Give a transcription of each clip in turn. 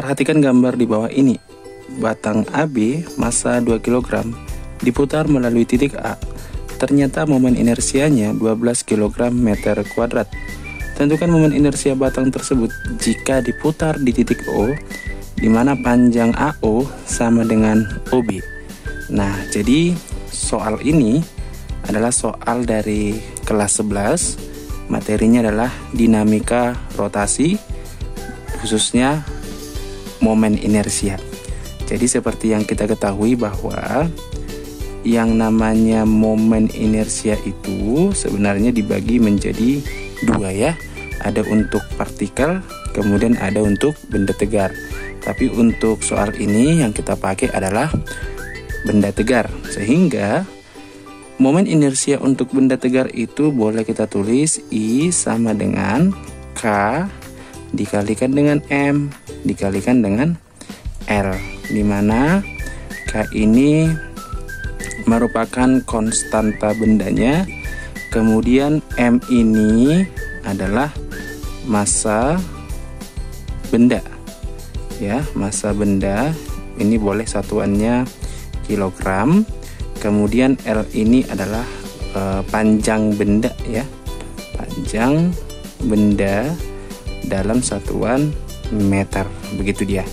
Perhatikan gambar di bawah ini. Batang AB massa 2 kg diputar melalui titik A. Ternyata momen inersianya 12 kg meter kuadrat. Tentukan momen inersia batang tersebut jika diputar di titik O, di mana panjang AO sama dengan OB. Nah, jadi soal ini adalah soal dari kelas 11. Materinya adalah dinamika rotasi, khususnya momen inersia. Jadi seperti yang kita ketahui bahwa yang namanya momen inersia itu sebenarnya dibagi menjadi dua ya. Ada untuk partikel, kemudian ada untuk benda tegar. Tapi untuk soal ini yang kita pakai adalah benda tegar. Sehingga momen inersia untuk benda tegar itu boleh kita tulis I sama dengan K dikalikan dengan M dikalikan dengan L, dimana K ini merupakan konstanta bendanya, kemudian M ini adalah massa benda ya, massa benda ini boleh satuannya kilogram, kemudian L ini adalah panjang benda ya, panjang benda dalam satuan meter, begitu dia.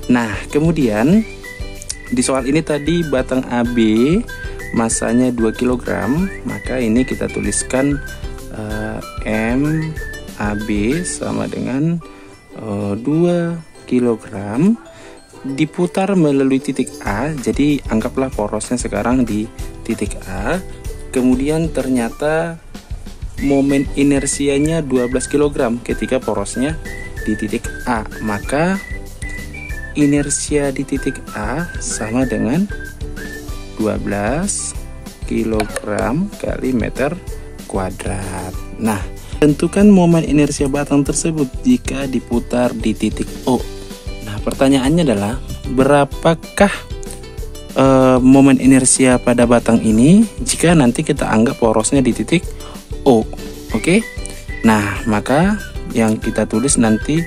Nah, kemudian di soal ini tadi batang AB massanya 2 kg, maka ini kita tuliskan M AB sama dengan 2 kg diputar melalui titik A. Jadi anggaplah porosnya sekarang di titik A. Kemudian ternyata momen inersianya 12 kg ketika porosnya di titik A, maka inersia di titik A sama dengan 12 kg kali meter kuadrat. Nah, tentukan momen inersia batang tersebut jika diputar di titik O. Nah, pertanyaannya adalah berapakah momen inersia pada batang ini jika nanti kita anggap porosnya di titik O. Oke? Nah, maka yang kita tulis nanti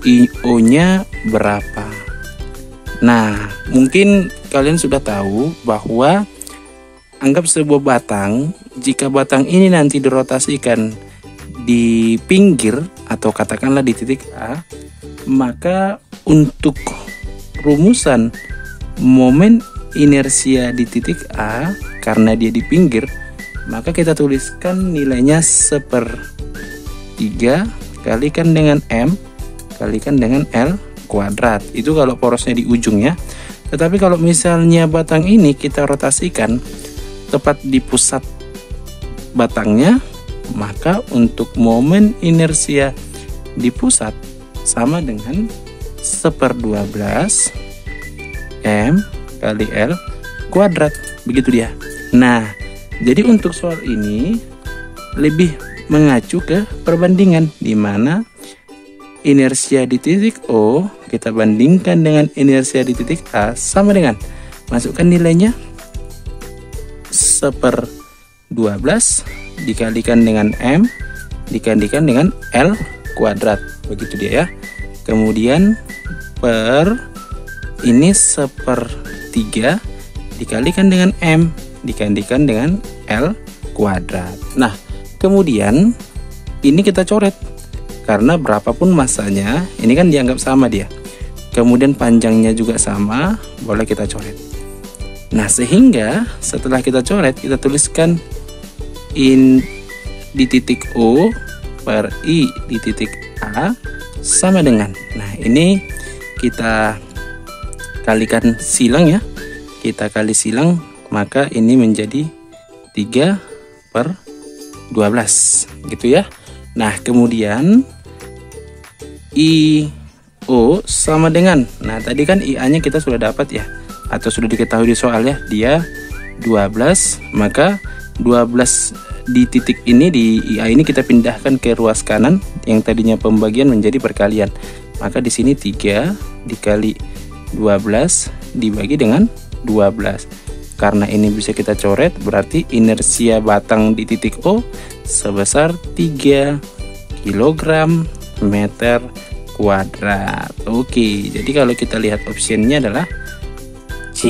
IO-nya berapa. Nah, mungkin kalian sudah tahu bahwa anggap sebuah batang, jika batang ini nanti dirotasikan di pinggir atau katakanlah di titik A, maka untuk rumusan momen inersia di titik A karena dia di pinggir, maka kita tuliskan nilainya 1/3 kalikan dengan M kalikan dengan L kuadrat. Itu kalau porosnya di ujungnya. Tetapi kalau misalnya batang ini kita rotasikan tepat di pusat batangnya, maka untuk momen inersia di pusat sama dengan 1/12 M kali L kuadrat. Begitu dia. Nah, jadi untuk soal ini lebih mengacu ke perbandingan, di mana inersia di titik O kita bandingkan dengan inersia di titik A sama dengan, masukkan nilainya 1/12 dikalikan dengan M dikalikan dengan L kuadrat, begitu dia ya. Kemudian per ini 1/3 dikalikan dengan M dikalikan dengan L kuadrat. Nah, kemudian ini kita coret karena berapapun massanya ini kan dianggap sama dia. Kemudian panjangnya juga sama, boleh kita coret. Nah, sehingga setelah kita coret kita tuliskan in di titik O per I di titik A sama dengan, nah ini kita kalikan silang ya, kita kali silang, maka ini menjadi 3/12 gitu ya. Nah, kemudian IO sama dengan, nah tadi kan IA nya kita sudah dapat ya, atau sudah diketahui di soal ya, dia 12, maka 12 di titik ini, di IA ini kita pindahkan ke ruas kanan yang tadinya pembagian menjadi perkalian, maka di sini 3 dikali 12 dibagi dengan 12. Karena ini bisa kita coret, berarti inersia batang di titik O sebesar 3 kg meter kuadrat. Oke, jadi kalau kita lihat optionnya adalah C.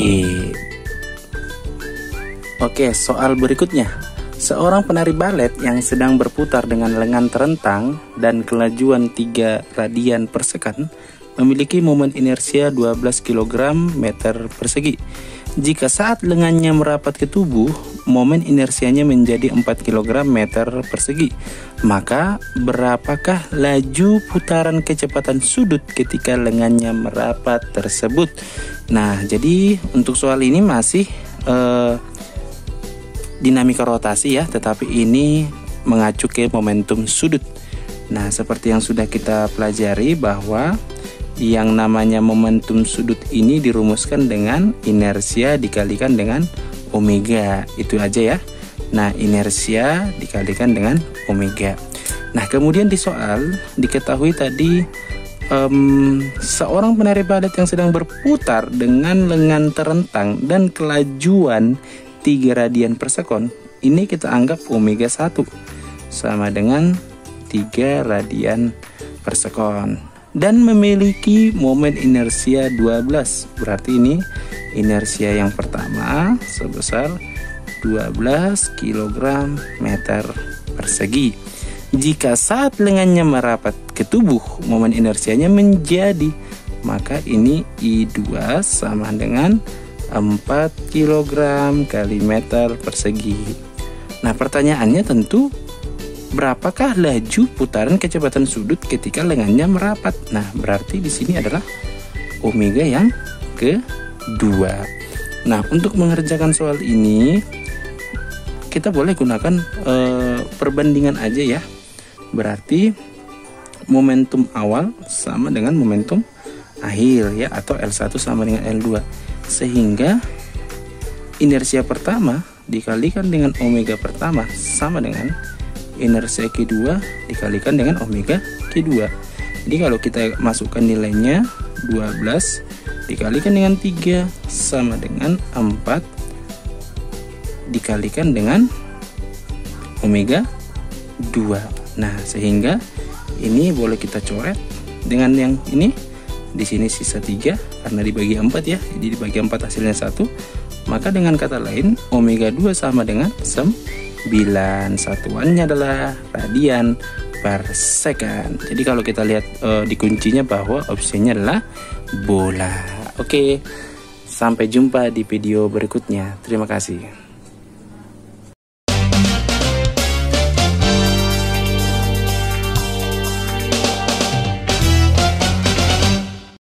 Oke, soal berikutnya. Seorang penari balet yang sedang berputar dengan lengan terentang dan kelajuan 3 radian per second memiliki momen inersia 12 kg meter persegi. Jika saat lengannya merapat ke tubuh, momen inersianya menjadi 4 kg meter persegi. Maka berapakah laju putaran kecepatan sudut ketika lengannya merapat tersebut? Nah, jadi untuk soal ini masih dinamika rotasi ya, tetapi ini mengacu ke momentum sudut. Nah, seperti yang sudah kita pelajari bahwa yang namanya momentum sudut ini dirumuskan dengan inersia dikalikan dengan omega. Itu aja ya. Nah, inersia dikalikan dengan omega. Nah, kemudian di soal diketahui tadi seorang penari balet yang sedang berputar dengan lengan terentang dan kelajuan 3 radian per sekon. Ini kita anggap omega 1 sama dengan 3 radian per sekon. Dan memiliki momen inersia 12. Berarti ini inersia yang pertama sebesar 12 kg meter persegi. Jika saat lengannya merapat ke tubuh, momen inersianya menjadi, maka ini I2 sama dengan 4 kg kali meter persegi. Nah, pertanyaannya tentu, berapakah laju putaran kecepatan sudut ketika lengannya merapat? Nah, berarti di sini adalah omega yang kedua. Nah, untuk mengerjakan soal ini kita boleh gunakan perbandingan aja ya. Berarti momentum awal sama dengan momentum akhir ya, atau L1 sama dengan L2. Sehingga inersia pertama dikalikan dengan omega pertama sama dengan inersia kedua dikalikan dengan omega kedua. Jadi kalau kita masukkan nilainya, 12 dikalikan dengan 3 sama dengan 4 dikalikan dengan omega 2. Nah, sehingga ini boleh kita coret dengan yang ini. Di sini sisa 3 karena dibagi 4 ya. Jadi dibagi 4 hasilnya 1. Maka dengan kata lain, omega 2 sama dengan 9. Satuannya adalah radian per second. Jadi kalau kita lihat di kuncinya bahwa opsinya adalah bola. Oke, sampai jumpa di video berikutnya. Terima kasih.